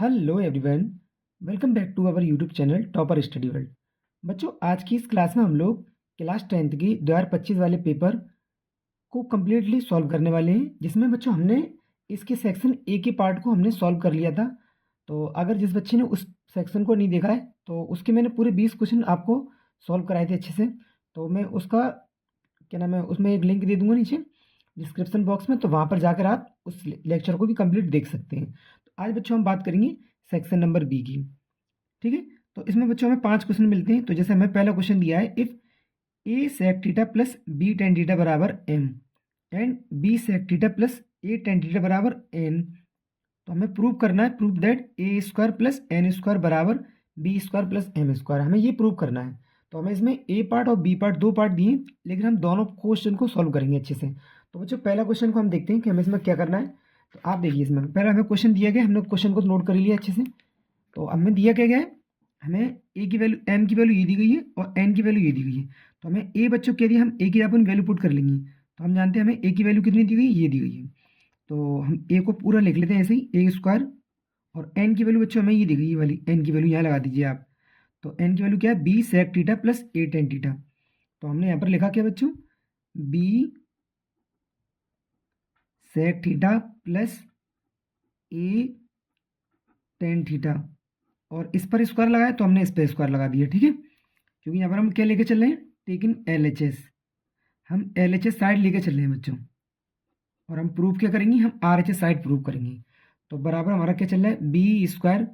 Hello everyone, welcome back to our YouTube channel topper study world. बच्चों, आज की इस क्लास में हम लोग क्लास 10th की 2025 वाले पेपर को कम्प्लीटली सॉल्व करने वाले हैं, जिसमें बच्चों हमने इसके सेक्शन ए के पार्ट को हमने सॉल्व कर लिया था। तो अगर जिस बच्चे ने उस सेक्शन को नहीं देखा है तो उसके मैंने पूरे 20 क्वेश्चन आपको सॉल्व कराए थे अच्छे से। तो मैं उसका क्या नाम है, उसमें एक लिंक दे दूंगा नीचे डिस्क्रिप्शन बॉक्स में, तो वहाँ पर जाकर आप उस लेक्चर को भी कंप्लीट देख सकते हैं। तो आज बच्चों हम बात करेंगे सेक्शन नंबर बी की। ठीक है, तो इसमें बच्चों हमें 5 क्वेश्चन मिलते हैं। तो जैसे हमें पहला क्वेश्चन दिया है, if A sec theta plus B tan theta बराबर M and B sec theta plus A tan theta बराबर एन, तो हमें प्रूव करना है, prove that A square plus N square बराबर B square plus M square. हमें ये prove करना है। तो हमें इसमें ए पार्ट और बी पार्ट दो पार्ट दिए, लेकिन हम दोनों क्वेश्चन को सॉल्व करेंगे अच्छे से। तो बच्चों पहला क्वेश्चन को हम देखते हैं कि हमें इसमें क्या करना है। तो आप देखिए, इसमें पहले हमें क्वेश्चन दिया गया, हमने क्वेश्चन को नोट कर लिया अच्छे से। तो हमें दिया क्या गया है, हमें ए की वैल्यू, एम की वैल्यू ये दी गई है और एन की वैल्यू ये दी गई है। तो हमें ए बच्चों क्या दिया, हम ए की अपन वैल्यू पुट कर लेंगे। तो हम जानते हैं हमें ए की वैल्यू कितनी दी गई, ये दी गई है। तो हम ए को पूरा लिख लेते हैं ऐसे ही, ए स्क्वायर, और एन की वैल्यू बच्चों हमें ये दी गई, ये वाली एन की वैल्यू यहाँ लगा दीजिए आप। तो एन की वैल्यू क्या है, B sec theta plus A tan theta. तो हमने यहाँ पर लिखा क्या बच्चों, B sec theta plus A tan theta, और इस पर स्क्वायर लगाया तो हमने इस पर स्क्वायर लगा दिया। ठीक है, क्योंकि यहाँ पर हम क्या लेके चल रहे हैं, टेकिंग एल एच एस, हम एल एच एस साइड लेके चल रहे हैं बच्चों। और हम प्रूव क्या करेंगे, हम R H S side prove करेंगे। तो बराबर हमारा क्या चल रहा है, बी स्क्वायर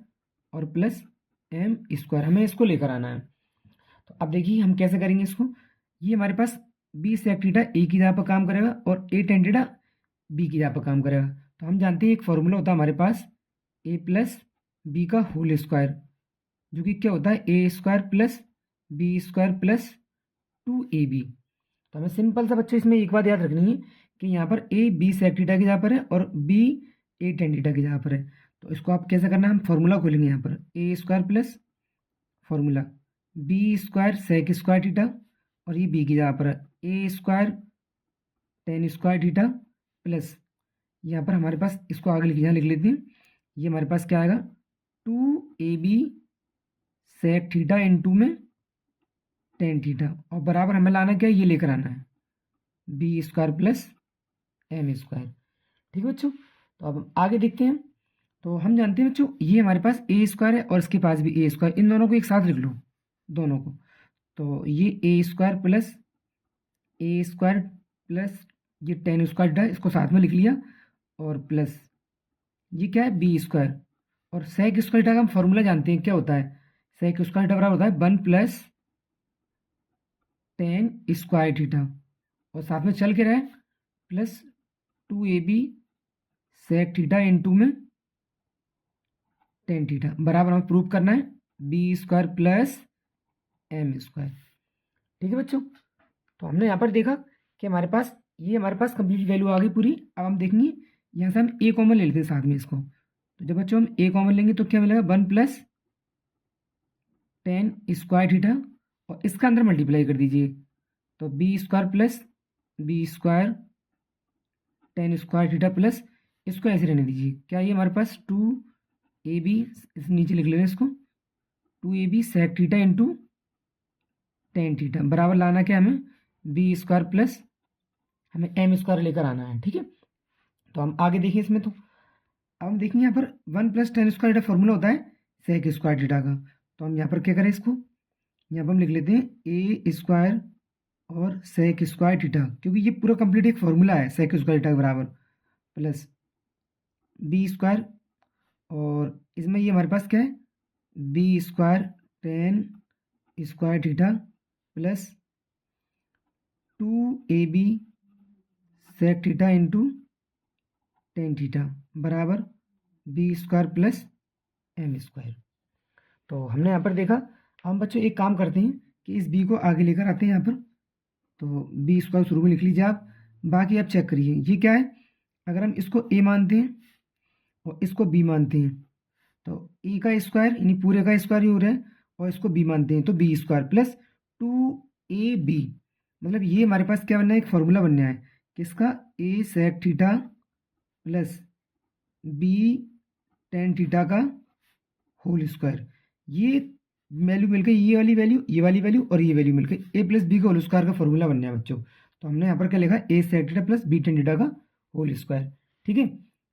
और प्लस एम स्क्वायर, हमें इसको लेकर आना है। तो अब देखिए हम कैसे करेंगे इसको। ये हमारे पास बी सेक थीटा ए की जगह पर काम करेगा और ए टेन थीटा बी की जगह पर काम करेगा। तो हम जानते हैं एक फॉर्मूला होता है हमारे पास, ए प्लस बी का होल स्क्वायर, जो कि क्या होता है, A square plus B square plus two A B. तो हमें सिंपल सा बच्चों इसमें एक बात याद रखनी है कि यहाँ पर ए बी सेक थीटा की जगह पर है और बी ए टेन थीटा की जगह पर है। तो इसको आप कैसे करना है, हम फॉर्मूला खोलेंगे यहाँ पर, A square plus formula B square sec square theta, और ये बी की जगह पर है A square tan square theta plus, यहाँ पर हमारे पास इसको आगे यहाँ लिख लेते हैं, ये हमारे पास क्या आएगा, two A B sec theta into में टेन थीटा, और बराबर हमें लाना क्या है, ये लेकर आना है B square plus M square. ठीक है बच्चों, तो अब हम आगे देखते हैं। तो हम जानते हैं बच्चों, ये हमारे पास ए स्क्वायर है और इसके पास भी ए स्क्वायर, इन दोनों को एक साथ लिख लो, दोनों को। तो ये ए स्क्वायर प्लस ए स्क्वायर प्लस ये टेन स्क्वायर था, इसको साथ में लिख लिया, और प्लस ये क्या है, बी स्क्वायर, और सेक स्क्वायर का हम फॉर्मूला जानते हैं क्या होता है, सेक स्क्वायर बराबर होता है one plus tan square theta, और साथ में चल के रहे plus two A B sec theta into में टेन थीटा, बराबर हमें प्रूव करना है B square plus M square. ठीक है बच्चों, तो हमने यहाँ पर देखा कि हमारे पास ये हमारे पास कंप्लीट वैल्यू आ गई पूरी। अब हम देखेंगे यहाँ से हम ए कॉमन ले लेते हैं साथ में इसको। तो जब बच्चों हम ए कॉमन लेंगे तो क्या मिलेगा, one plus tan square theta, और इसका अंदर मल्टीप्लाई कर दीजिए, तो b square plus B square tan square theta plus, इसको ऐसे रहने दीजिए, क्या ये हमारे पास टू ए बी, इस नीचे लिख ले रहे हैं इसको, two A B sec theta into tan theta, बराबर लाना क्या हमें, बी स्क्वायर प्लस हमें एम स्क्वायर लेकर आना है। ठीक है, तो हम आगे देखिए इसमें। तो अब हम देखेंगे यहाँ पर one plus tan square theta formula होता है सेक स्क्वायर थीटा का। तो हम यहाँ पर क्या करें, इसको यहाँ पर हम लिख लेते हैं ए स्क्वायर और सेक स्क्वायर थीटा, क्योंकि ये पूरा कंप्लीट एक फॉर्मूला है सेक स्क्वायर थीटा के बराबर, प्लस बी स्क्वायर, और इसमें ये हमारे पास क्या है, B square tan square theta plus two A B sec theta into tan theta बराबर B square plus M square. तो हमने यहाँ पर देखा। हम बच्चों एक काम करते हैं कि इस बी को आगे लेकर आते हैं यहाँ पर। तो बी स्क्वायर शुरू में लिख लीजिए आप, बाकी आप चेक करिए ये क्या है। अगर हम इसको ए मानते हैं और इसको बी मानते हैं, तो ए का स्क्वायर यानी पूरे का स्क्वायर ही हो रहा है, और इसको बी मानते हैं तो बी स्क्वायर प्लस टू ए बी, मतलब ये हमारे पास क्या बनना है, एक फॉर्मूला बनना है किसका, A sec theta plus B tan theta का होल स्क्वायर। ये वैल्यू मिलकर ये वाली वैल्यू, ये वाली वैल्यू और ये वैल्यू मिलकर ए प्लस बी का होल स्क्वायर का फॉर्मूला बनना है बच्चों। तो हमने यहाँ पर क्या लिखा, A sec theta plus B tan theta का होल स्क्वायर, ठीक है।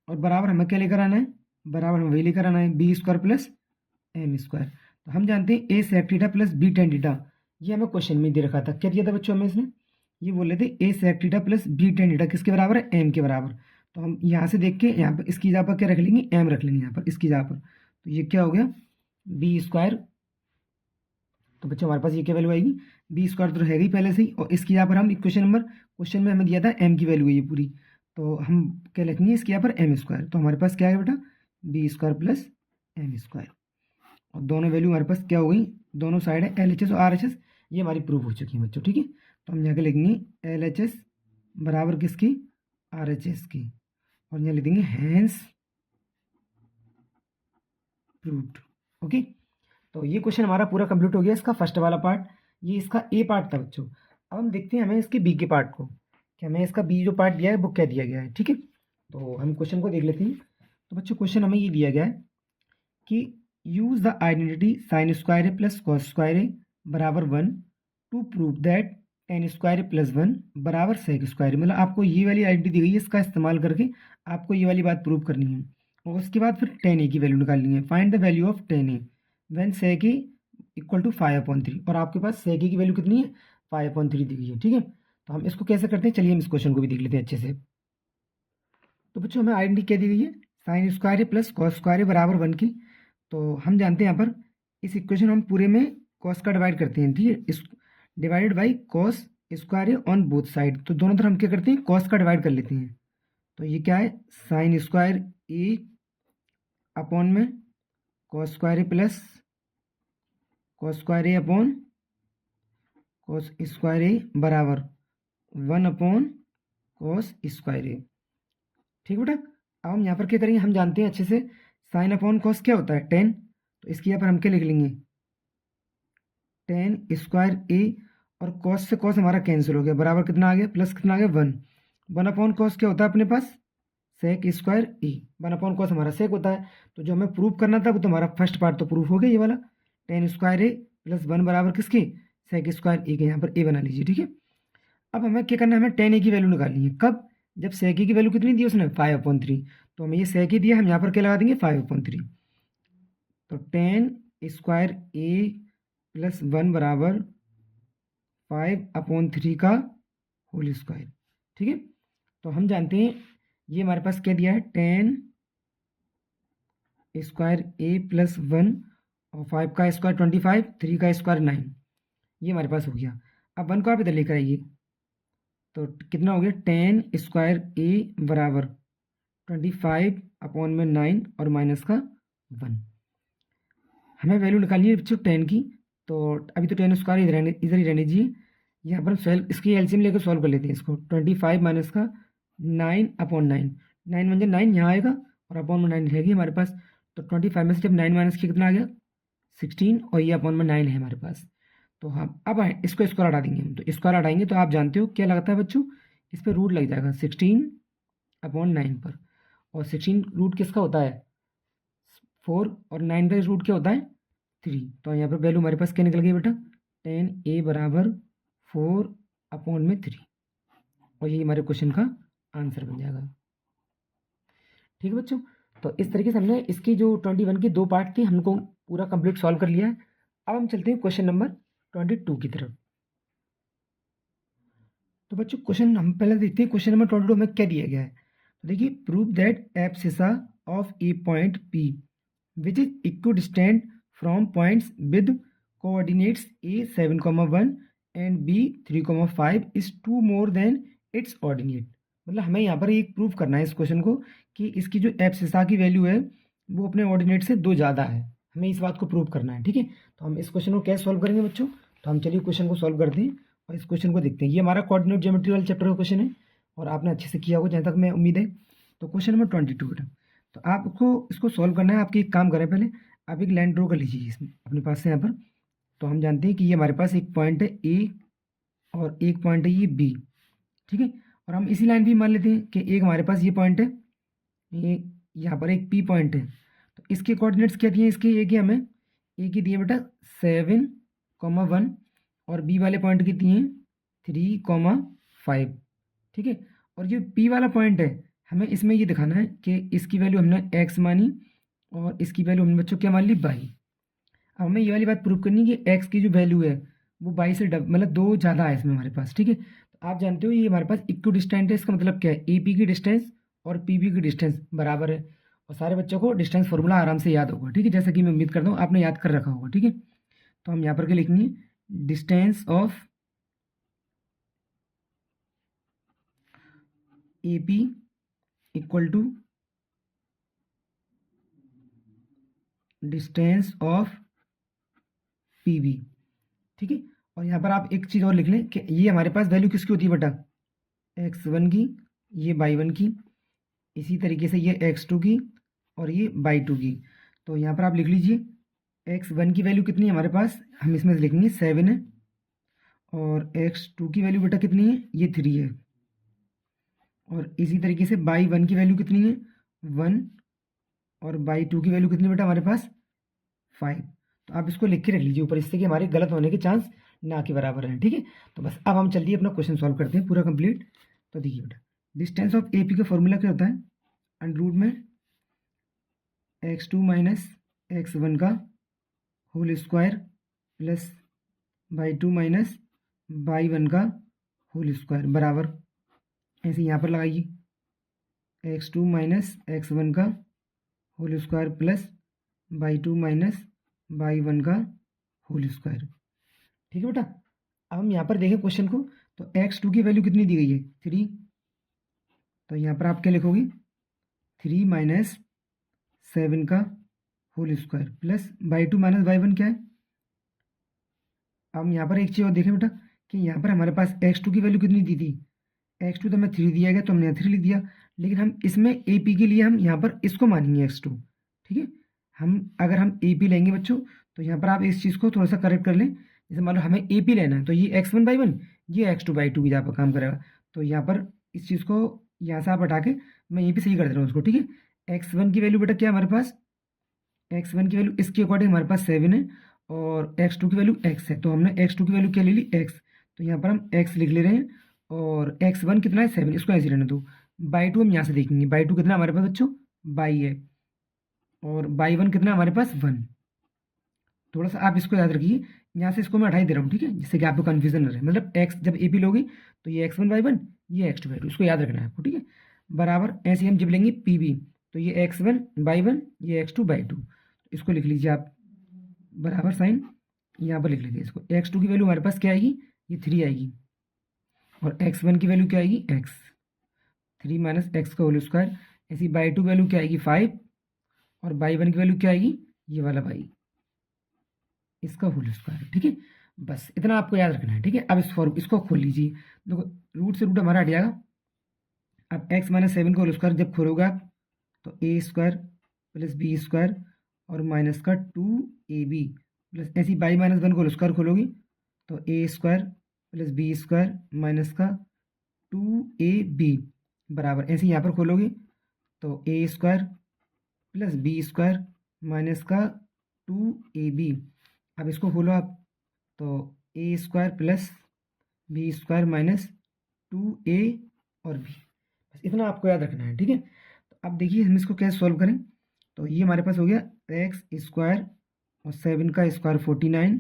और बराबर हमें क्या लेकर आना है, बराबर हमें वही लेकर आना है B square plus M square. तो हम जानते हैं A sec theta plus B tan theta, ये हमें क्वेश्चन में दे रखा था। क्या दिया था बच्चों हमें इसने, ये बोल रहे थे A sec theta plus B tan theta किसके बराबर है, एम के बराबर। तो हम यहाँ से देख के यहाँ पर इसकी जगह पर क्या रख लेंगे, एम रख लेंगे यहाँ पर इसकी जगह पर। तो ये क्या हो गया, बी स्क्वायर। तो बच्चों हमारे पास ये क्या वैल्यू आएगी, बी स्क्वायर तो रहेगी पहले से ही, और इसकी यहाँ पर हम क्वेश्चन में हमें दिया था एम की वैल्यू है ये पूरी, तो हम क्या लिखेंगे इसके यहाँ पर एम स्क्वायर। तो हमारे पास क्या है बेटा, b square plus M square. और दोनों वैल्यू हमारे पास क्या हो गई, दोनों साइड है एल एच एस और आर एच एस, ये हमारी प्रूफ हो चुकी है बच्चों, ठीक है। तो हम यहाँ के लिखेंगे एल एच एस बराबर किसकी, आर एच एस की, और यहाँ लिख देंगे हैंस प्रूव्ड। ओके, तो ये क्वेश्चन हमारा पूरा कंप्लीट हो गया, इसका फर्स्ट वाला पार्ट। ये इसका ए पार्ट था बच्चों। अब हम देखते हैं हमें इसके बी के पार्ट को, कि हमें इसका बी जो पार्ट दिया है वो क्या दिया गया है, ठीक है। तो हम क्वेश्चन को देख लेते हैं। तो बच्चों क्वेश्चन हमें ये दिया गया है कि use the identity sin square A plus cos square A बराबर 1 to prove that tan square A plus 1 बराबर सेक स्क्वायर। मतलब आपको ये वाली आइडेंटिटी दी गई है, इसका इस्तेमाल करके आपको ये वाली बात प्रूव करनी है। और उसके बाद फिर टेन ए की वैल्यू निकालनी है, find the value of tan a when sec a equal to 5/3। और आपके पास सेक ए की वैल्यू कितनी है, 5/3 दी गई है, ठीक है। तो हम इसको कैसे करते हैं, चलिए हम इस क्वेश्चन को भी देख लेते हैं अच्छे से। तो बच्चों हमें आइडेंटिटी क्या दी गई है, sign square A plus cos square A बराबर 1 की। तो हम जानते हैं यहाँ पर इस इक्वेशन हम पूरे में कॉस का डिवाइड करते हैं, ठीक है। इस divided by cos square A on both side, तो दोनों तरफ हम क्या करते हैं, कॉस का डिवाइड कर लेते हैं। तो ये क्या है, साइन स्क्वायर ए अपॉन में cos square A plus cos square A upon cos square A बराबर 1 अपॉन कॉस स्क्वायर ए, ठीक बेटा। अब हम यहाँ पर क्या करेंगे, हम जानते हैं अच्छे से साइन अपॉन कॉस क्या होता है, 10। तो इसके यहाँ पर हम क्या लिख लेंगे, 10 स्क्वायर ए, और कॉस से कॉस हमारा कैंसिल हो गया, बराबर कितना आ गया, प्लस कितना आ गया 1। 1 अपॉन कॉस क्या होता है अपने पास, सेक स्क्वायर ए। 1 अपॉन कॉस हमारा सेक होता है। तो जो हमें प्रूव करना था वो तो हमारा फर्स्ट पार्ट तो प्रूफ हो गया, ये वाला 10 स्क्वायर ए प्लस 1 बराबर किसके, सेक स्क्वायर ए के। यहाँ पर ए बना लीजिए, ठीक है। अब हमें क्या करना है, हमें 10 ए की वैल्यू निकालनी है, कब, जब सेक ए की वैल्यू कितनी दी उसने, 5/3। तो हमें ये सेक ए दिया, हम यहाँ पर क्या लगा देंगे, 5/3। तो 10 स्क्वायर ए प्लस 1 बराबर 5/3 का होल स्क्वायर, ठीक है। तो हम जानते हैं ये हमारे पास क्या दिया है, 10 स्क्वायर ए प्लस 1 और 5 का स्क्वायर 25, 3 का स्क्वायर 9, ये हमारे पास हो गया। अब 1 को आप इधर लेकर आइए, तो कितना हो गया, 10 स्क्वायर ए बराबर 25 अपॉन में 9 और माइनस का 1। हमें वैल्यू निकालनी है बच्चों 10 की। तो अभी तो 10 स्क्वायर इधर ही रहने दीजिए, यहाँ पर हम इसकी एलसीएम लेकर सॉल्व कर लेते हैं इसको। 25 माइनस का 9 अपॉन 9, 9 × 9 यहाँ आएगा और अपॉन में 9 रहेगी हमारे पास। तो 25 में से जब 9 माइनस किया कितना आ गया, 16, और ये अपॉन में 9 है हमारे पास। तो हम अब इसको स्क्वायर हटा देंगे हम, तो स्क्वायर हटाएंगे तो आप जानते हो क्या लगता है बच्चों, इस पर रूट लग जाएगा 16/9 पर। और 16 रूट किसका होता है, 4, और 9 का रूट क्या होता है, 3। तो यहाँ पर वैल्यू हमारे पास क्या निकल गई बेटा, 10 ए बराबर 4/3, और यही हमारे क्वेश्चन का आंसर बन जाएगा, ठीक है बच्चों। तो इस तरीके से हमने इसकी जो 21 की 2 पार्ट थी हमको पूरा कंप्लीट सॉल्व कर लिया है। अब हम चलते हैं क्वेश्चन नंबर 22 की तरफ। तो बच्चों क्वेश्चन हम पहले देखते हैं क्वेश्चन नंबर 22 में क्या दिया गया है। तो देखिए, prove that abscissa of a point P which is equidistant from points with coordinates A 7,1 and B 3,5 is 2 more than its ordinate. मतलब हमें यहाँ पर एक प्रूव करना है इस क्वेश्चन को कि इसकी जो एब्सिसा की वैल्यू है वो अपने ऑर्डिनेट से 2 ज़्यादा है, हमें इस बात को प्रूव करना है, ठीक है। तो हम इस क्वेश्चन को कैसे सॉल्व करेंगे बच्चों, तो हम चलिए क्वेश्चन को सॉल्व करते हैं और इस क्वेश्चन को देखते हैं। ये हमारा कोऑर्डिनेट ज्योमेट्री वाले चैप्टर का क्वेश्चन है और आपने अच्छे से किया होगा जहाँ तक मैं उम्मीद है। तो क्वेश्चन नंबर 22 बेटा, तो आपको इसको सॉल्व करना है। आपकी एक काम करें, पहले आप एक लाइन ड्रॉ कर लीजिए इसमें अपने पास से यहाँ पर। तो हम जानते हैं कि ये हमारे पास एक पॉइंट है ए और एक पॉइंट है ये बी, ठीक है। और हम इसी लाइन भी मान लेते हैं कि एक हमारे पास ये पॉइंट है, ये यहाँ पर एक पी पॉइंट है। तो तो इसके कोऑर्डिनेट्स क्या दिए इसके, एक ही हमें एक ही दिए बेटा 7,1 और बी वाले पॉइंट के दिए 3,5, ठीक है। और जो पी वाला पॉइंट है हमें इसमें ये दिखाना है कि इसकी वैल्यू हमने एक्स मानी और इसकी वैल्यू हमने बच्चों क्या मान ली, बाई। अब हमें ये वाली बात प्रूव करनी है कि एक्स की जो वैल्यू है वो बाई से मतलब 2 ज़्यादा है इसमें हमारे पास, ठीक है। तो आप जानते हो ये हमारे पास इक्व डिस्टेंस है, इसका मतलब क्या है, ए पी की डिस्टेंस और पी बी की डिस्टेंस बराबर है। और सारे बच्चों को डिस्टेंस फॉर्मूला आराम से याद होगा, ठीक है, जैसा कि मैं उम्मीद करता हूँ आपने याद कर रखा होगा, ठीक है। तो हम यहाँ पर क्या लिखेंगे, distance of A P equal to distance of P B, ठीक है। और यहाँ पर आप एक चीज़ और लिख लें कि ये हमारे पास वैल्यू किसकी होती है बेटा, x1 की, ये y1 की, इसी तरीके से ये x2 की और ये y2 की। तो यहाँ पर आप लिख लीजिए x1 की वैल्यू कितनी है हमारे पास, हम इसमें लिखेंगे 7 है, और x2 की वैल्यू बेटा कितनी है, ये 3 है, और इसी तरीके से y1 की वैल्यू कितनी है 1, और y2 की वैल्यू कितनी बेटा हमारे पास 5। तो आप इसको लिख के रख लीजिए ऊपर, इससे कि हमारे गलत होने के चांस ना के बराबर हैं, ठीक है। तो बस अब हम चलिए अपना क्वेश्चन सॉल्व करते हैं पूरा कंप्लीट। तो देखिए बेटा, डिस्टेंस ऑफ ए पी का फॉर्मूला क्या होता है, अंडर रूट में x2 माइनस x1 का whole square plus y2 minus y1 का होल स्क्वायर बराबर, ऐसे यहाँ पर लगाइए x2 माइनस x1 का whole square plus y2 minus y1 का होल स्क्वायर, ठीक है बेटा। अब हम यहाँ पर देखें क्वेश्चन को, तो x2 की वैल्यू कितनी दी गई है 3, तो यहाँ पर आप क्या लिखोगे 3 माइनस 7 का whole square plus y2 minus y1 क्या है। अब यहाँ पर एक चीज़ और देखें बेटा कि यहाँ पर हमारे पास x2 की वैल्यू कितनी दी थी, x2 तो हमें 3 दिया गया तो हमने 3 लिख दिया, लेकिन हम इसमें ए पी के लिए हम यहाँ पर इसको मानेंगे x2, ठीक है। अगर हम ए पी लेंगे बच्चों, तो यहाँ पर आप इस चीज़ को थोड़ा सा करेक्ट कर लें, जैसे मान लो हमें ए पी लेना है तो ये x1/1, ये x2/2 की जहाँ पर काम करेगा। तो यहाँ पर इस चीज़ को यहाँ से आप हटा के मैं यहीं पे सही कर दे रहा हूँ उसको, ठीक है। x1 की वैल्यू बेटा क्या है हमारे पास, x1 की वैल्यू इसके अकॉर्डिंग हमारे पास 7 है, और x2 की वैल्यू x है, तो हमने x2 की वैल्यू क्या ले ली x, तो यहाँ पर हम x लिख ले रहे हैं, और x1 कितना है 7, इसको ऐसे रहने दो। y2 हम यहाँ से देखेंगे, y2 कितना हमारे पास बच्चों y है, और y1 कितना हमारे पास 1। थोड़ा सा आप इसको याद रखिए, यहाँ से इसको मैं हटा ही दे रहा हूँ, ठीक है, जिससे कि आपको कन्फ्यूजन न रहे, मतलब x जब ए पी लोगे तो ये x1/1, ये x2/2, इसको याद रखना है आपको, ठीक है। बराबर ऐसे हम जब लेंगे पी बी, तो ये x1/1, ये x2/2, इसको लिख लीजिए आप बराबर साइन यहाँ पर लिख लीजिए इसको। x2 की वैल्यू हमारे पास क्या आएगी, ये 3 आएगी, और x1 की वैल्यू क्या आएगी x, 3 माइनस x का होल स्क्वायर, ऐसी y2 वैल्यू क्या आएगी 5, और y1 की वैल्यू क्या आएगी ये वाला y, इसका होल स्क्वायर, ठीक है। बस इतना आपको याद रखना है, ठीक है। अब इसको खोल लीजिए, देखो रूट से रूट हमारा हट जाएगा। अब x माइनस 7 का होल स्क्वायर जब खोलोगे आप, तो A square plus B square और माइनस का 2ab प्लस ऐसी y-1 को होल स्क्वायर खोलोगे तो A square plus B square minus का 2ab बराबर, ऐसे यहाँ पर खोलोगे तो A square plus B square minus का 2ab। अब इसको खोलो आप, तो A square plus B square minus 2a और b, बस इतना आपको याद रखना है, ठीक है। तो अब देखिए हम इसको कैसे सॉल्व करें, तो ये हमारे पास हो गया एक्स स्क्वायर और 7 का स्क्वायर 49,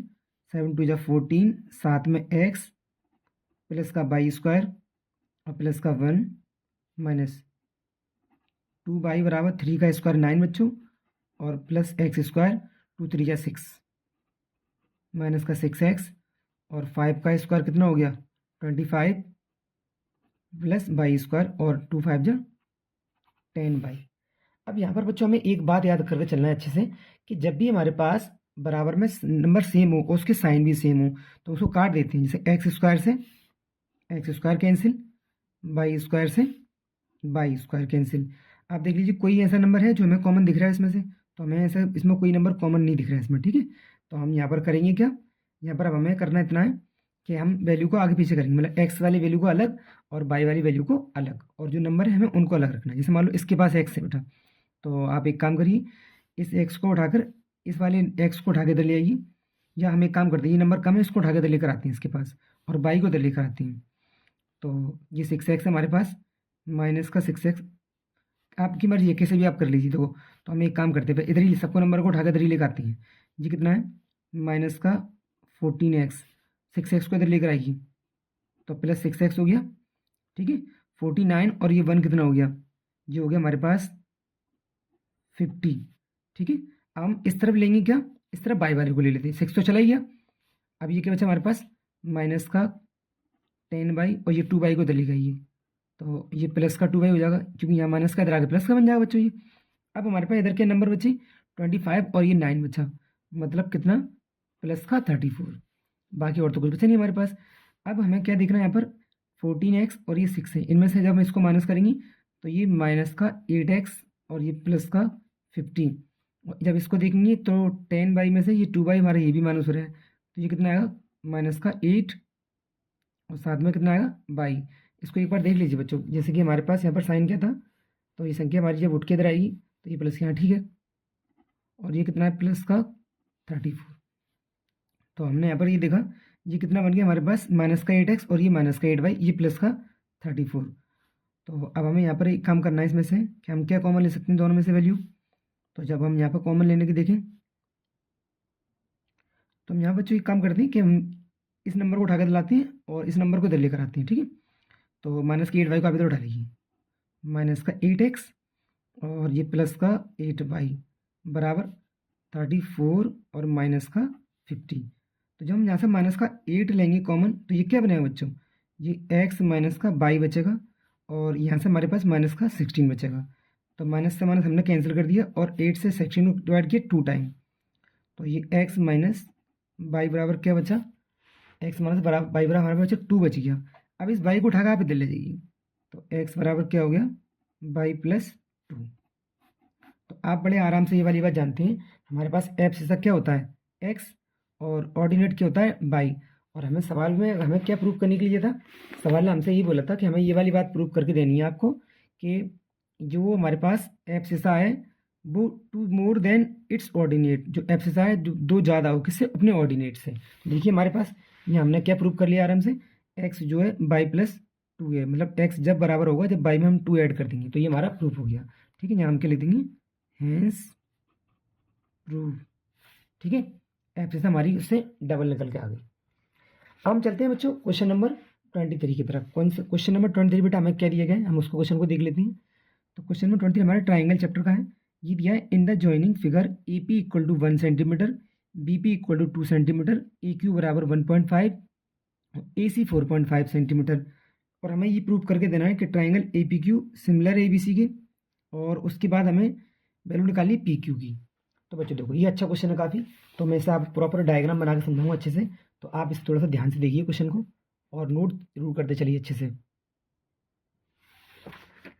7 2 जा 14, साथ में एक्स प्लस का बाई स्क्वायर और प्लस का 1 माइनस 2 बराबर 3 का स्क्वायर 9 बच्चों, और प्लस एक्स स्क्वायर 2 3 जा 6 माइनस का 6x, और 5 का स्क्वायर कितना हो गया 25 प्लस बाई स्क्वायर और 2 5 जा 10 अब यहाँ पर बच्चों हमें एक बात याद करके चलना है अच्छे से, कि जब भी हमारे पास बराबर में नंबर सेम हो और उसके साइन भी सेम हो तो उसको काट देते हैं, जैसे एक्स स्क्वायर से x square cancel, by square से बाई स्क्वायर कैंसिल। आप देख लीजिए कोई ऐसा नंबर है जो हमें कॉमन दिख रहा है इसमें से, तो हमें ऐसा इसमें कोई नंबर कॉमन नहीं दिख रहा है इसमें, ठीक है। तो हम यहाँ पर करेंगे क्या, यहाँ पर अब हमें करना इतना है कि हम वैल्यू को आगे पीछे करेंगे, मतलब एक्स वाली वैल्यू को अलग और बाई वाली वैल्यू को अलग, और जो नंबर है हमें उनको अलग रखना है। जैसे मान लो इसके पास एक्स है बेटा, तो आप एक काम करिए, इस एक्स को उठाकर इस वाले एक्स को उठा के इधर ले आइए, या हम एक काम करते हैं, ये नंबर कम है, इसको उठा के इधर लेकर आते हैं इसके पास, और बाई को इधर लेकर आते हैं। तो ये 6x है हमारे पास, माइनस का 6x, आपकी मर्जी है, कैसे भी आप कर लीजिए। तो हम एक काम करते हैं, इधर ही सबको नंबर को उठा कर इधर ही लेकर आते हैं। ये कितना है, माइनस का 14x, 6x को इधर लेकर आइए, तो प्लस 6x हो गया, ठीक है। 49 और ये 1 कितना हो गया, ये हो गया हमारे पास 50, ठीक है। अब हम इस तरफ लेंगे क्या, इस तरफ बाई वाले को ले लेते हैं, 6 तो चला ही गया। अब ये क्या बचा हमारे पास, माइनस का 10 बाई, और ये 2 बाई को इधर लेकर आइए, तो ये प्लस का 2 बाई हो जाएगा, क्योंकि यहाँ माइनस का इधर आगे प्लस का बन जाएगा बच्चों ये। अब हमारे पास इधर के नंबर बचे 25 और ये 9 बचा, मतलब कितना, प्लस का 34, बाकी और तो कुछ बचा नहीं हमारे पास। अब हमें क्या देखना है यहाँ पर, 14x और ये 6 है, इनमें से जब हम इसको माइनस करेंगे तो ये माइनस का 8x और ये प्लस का 15, जब इसको देखेंगे तो 10 बाई में से ये 2 बाई हमारा ये भी माइनस हो रहा है, तो ये कितना आएगा, माइनस का 8 और साथ में कितना आएगा, बाई। इसको एक बार देख लीजिए बच्चों, जैसे कि हमारे पास यहाँ पर साइन क्या था, तो ये संख्या हमारी जब उठ के इधर आएगी तो ये प्लस यहाँ, ठीक है, और ये कितना है, प्लस का 34। तो हमने यहाँ पर ये देखा, ये कितना बन गया हमारे पास, माइनस का 8x और ये माइनस का 8y, ये प्लस का 34। तो अब हमें यहाँ पर एक काम करना है इसमें से कि हम क्या कॉमन ले सकते हैं दोनों में से वैल्यू। तो जब हम यहाँ पर कॉमन लेने की देखें, तो हम यहाँ बच्चों एक काम करते हैं कि हम इस नंबर को उठा कर लाते हैं और इस नंबर को इधर लेकर आते हैं, ठीक है। तो माइनस की 8y को आप इधर उठा लीजिए, माइनस का 8x और ये प्लस का 8y बराबर 34 और माइनस का 50। तो जब हम यहाँ से माइनस का 8 लेंगे कॉमन, तो ये क्या बनेगा बच्चों, ये x माइनस का बाई बचेगा, और यहाँ से हमारे पास माइनस का 16 बचेगा। तो माइनस से माइनस हमने कैंसिल कर दिया, और 8 से 16 को डिवाइड किया 2 टाइम, तो ये x माइनस बाई बराबर क्या बचा, x माइनस बराबर बाई बराबर हमारे पास 2 बच गया। अब इस बाई को उठाकर आप इधर ले जाइए, तो x बराबर क्या हो गया, बाई प्लस 2। तो आप बड़े आराम से ये वाली बात जानते हैं, हमारे पास एब्सिसा क्या होता है, x, और ऑर्डिनेट क्या होता है, बाई। और हमें सवाल में हमें क्या प्रूव करने के लिए था, सवाल ने हमसे ये बोला था कि हमें ये वाली बात प्रूव करके देनी है आपको कि जो हमारे पास एब्सिसा है वो two more than its ordinate, जो एब्सिसा है जो दो ज़्यादा हो किससे, अपने ऑर्डिनेट से। देखिए हमारे पास ये हमने क्या प्रूव कर लिया आराम से, x जो है बाई प्लस 2 है, मतलब x जब बराबर होगा जब बाई में हम 2 ऐड कर देंगे, तो ये हमारा प्रूफ हो गया, ठीक है। यहाँ हम क्या लिख देंगे, हेंस प्रूफ, ठीक है। एब्सिसा हमारी उससे डबल निकल के आ गई। अब हम चलते हैं बच्चों क्वेश्चन नंबर 23 की तरफ। कौन सा क्वेश्चन नंबर 23 बेटा हमें क्या दिया गया है, हम उसको क्वेश्चन को देख लेते हैं। तो क्वेश्चन नंबर 23 हमारे ट्राइंगल चैप्टर का है। ये दिया है, in the joining figure A P equal to 1 centimetre, B P equal to 2 centimetre, A Q बराबर 1.5, ए सी 4.5 सेंटीमीटर। और हमें ये प्रूव करके देना है कि triangle A P Q similar A B C के, और उसके बाद हमें वैल्यू निकालनी पी क्यू की। तो बच्चों देखो ये अच्छा क्वेश्चन है काफ़ी, तो मैं इसे आप प्रॉपर डायग्राम बना के समझाऊंगा अच्छे से, तो आप इस थोड़ा सा ध्यान से देखिए क्वेश्चन को और नोट जरूर करते चलिए अच्छे से।